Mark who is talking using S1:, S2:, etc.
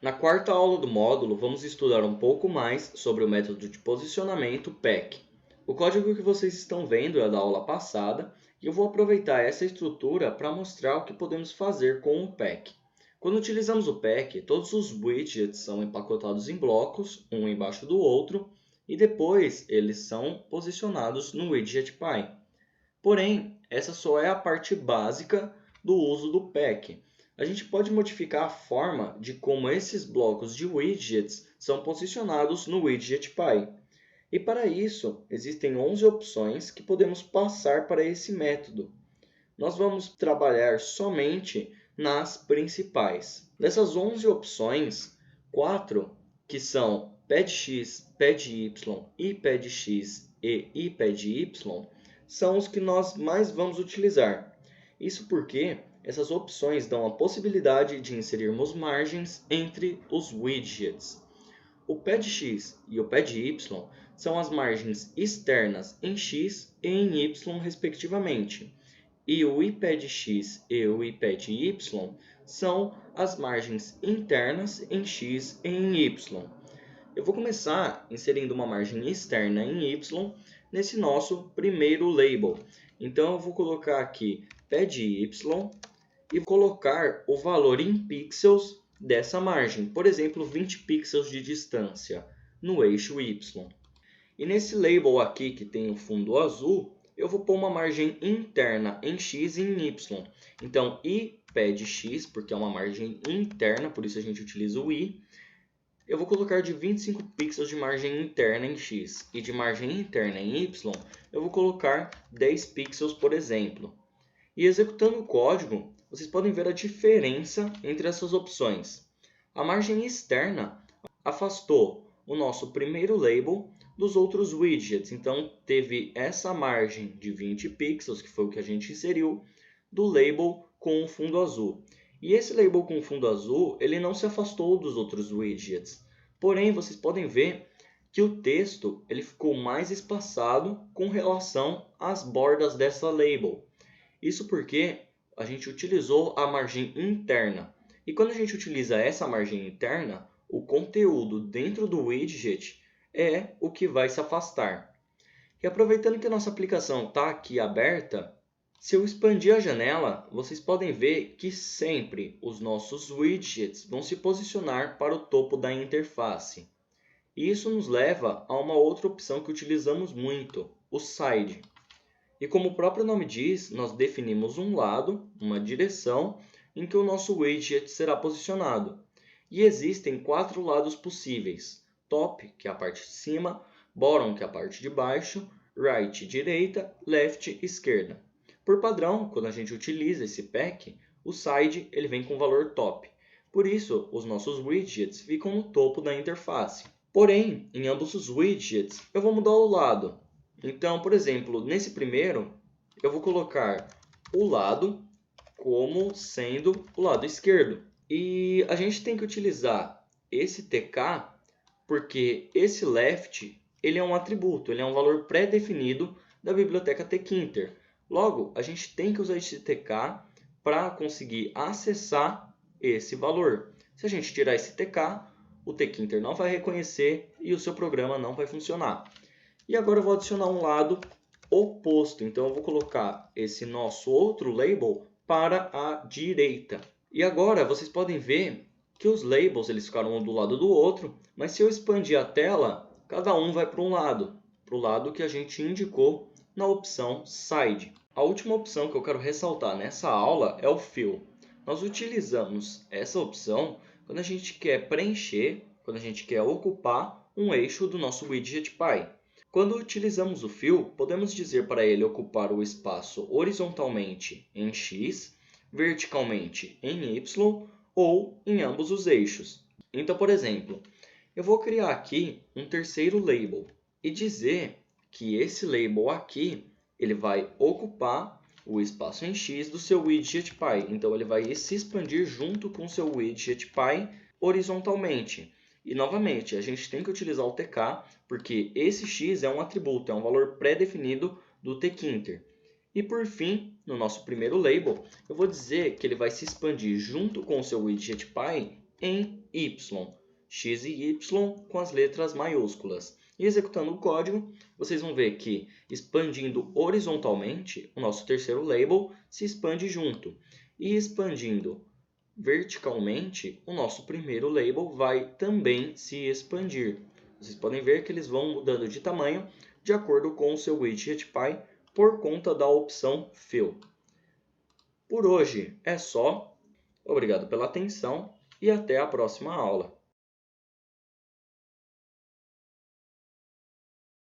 S1: Na quarta aula do módulo, vamos estudar um pouco mais sobre o método de posicionamento PEC. O código que vocês estão vendo é da aula passada e eu vou aproveitar essa estrutura para mostrar o que podemos fazer com o PEC. Quando utilizamos o PEC, todos os widgets são empacotados em blocos, um embaixo do outro, e depois eles são posicionados no widget Py. Porém, essa só é a parte básica do uso do PEC. A gente pode modificar a forma de como esses blocos de widgets são posicionados no widget Py. E para isso, existem 11 opções que podemos passar para esse método. Nós vamos trabalhar somente nas principais. Dessas 11 opções, 4, que são PEDX, PEDY, IPEDX e IPEDY, são os que nós mais vamos utilizar. Isso porque essas opções dão a possibilidade de inserirmos margens entre os widgets. O PEDX e o PEDY são as margens externas em X e em Y, respectivamente. E o IPEDX e o IPEDY são as margens internas em X e em Y. Eu vou começar inserindo uma margem externa em Y nesse nosso primeiro label. Então, eu vou colocar aqui PEDY e colocar o valor em pixels dessa margem. Por exemplo, 20 pixels de distância no eixo Y. E nesse label aqui que tem o fundo azul, eu vou pôr uma margem interna em X e em Y. Então, IPEDX, porque é uma margem interna, por isso a gente utiliza o I. Eu vou colocar de 25 pixels de margem interna em X e de margem interna em Y, eu vou colocar 10 pixels, por exemplo. E executando o código, vocês podem ver a diferença entre essas opções. A margem externa afastou o nosso primeiro label dos outros widgets. Então, teve essa margem de 20 pixels, que foi o que a gente inseriu, do label com o fundo azul. E esse label com fundo azul, ele não se afastou dos outros widgets. Porém, vocês podem ver que o texto ele ficou mais espaçado com relação às bordas dessa label. Isso porque a gente utilizou a margem interna. E quando a gente utiliza essa margem interna, o conteúdo dentro do widget é o que vai se afastar. E aproveitando que a nossa aplicação está aqui aberta, se eu expandir a janela, vocês podem ver que sempre os nossos widgets vão se posicionar para o topo da interface. E isso nos leva a uma outra opção que utilizamos muito, o Side. E como o próprio nome diz, nós definimos um lado, uma direção, em que o nosso widget será posicionado. E existem 4 lados possíveis: Top, que é a parte de cima, Bottom, que é a parte de baixo, Right, direita, Left, esquerda. Por padrão, quando a gente utiliza esse PEC, o side ele vem com o valor top. Por isso, os nossos widgets ficam no topo da interface. Porém, em ambos os widgets, eu vou mudar o lado. Então, por exemplo, nesse primeiro, eu vou colocar o lado como sendo o lado esquerdo. E a gente tem que utilizar esse TK porque esse left ele é um atributo, ele é um valor pré-definido da biblioteca tkinter. Logo, a gente tem que usar esse TK para conseguir acessar esse valor. Se a gente tirar esse TK, o tkinter não vai reconhecer e o seu programa não vai funcionar. E agora eu vou adicionar um lado oposto. Então, eu vou colocar esse nosso outro label para a direita. E agora vocês podem ver que os labels eles ficaram um do lado do outro, mas se eu expandir a tela, cada um vai para um lado, para o lado que a gente indicou na opção Side. A última opção que eu quero ressaltar nessa aula é o Fill. Nós utilizamos essa opção quando a gente quer preencher, quando a gente quer ocupar um eixo do nosso widget Py. Quando utilizamos o Fill, podemos dizer para ele ocupar o espaço horizontalmente em X, verticalmente em Y ou em ambos os eixos. Então, por exemplo, eu vou criar aqui um terceiro label e dizer que esse label aqui ele vai ocupar o espaço em X do seu widget Py. Então, ele vai se expandir junto com o seu widget Py horizontalmente. E, novamente, a gente tem que utilizar o TK, porque esse X é um atributo, é um valor pré-definido do tkinter. E, por fim, no nosso primeiro label, eu vou dizer que ele vai se expandir junto com o seu widget Py em Y, X e Y com as letras maiúsculas. E executando o código, vocês vão ver que expandindo horizontalmente, o nosso terceiro label se expande junto. E expandindo verticalmente, o nosso primeiro label vai também se expandir. Vocês podem ver que eles vão mudando de tamanho de acordo com o seu widget.py por conta da opção Fill. Por hoje é só. Obrigado pela atenção e até a próxima aula.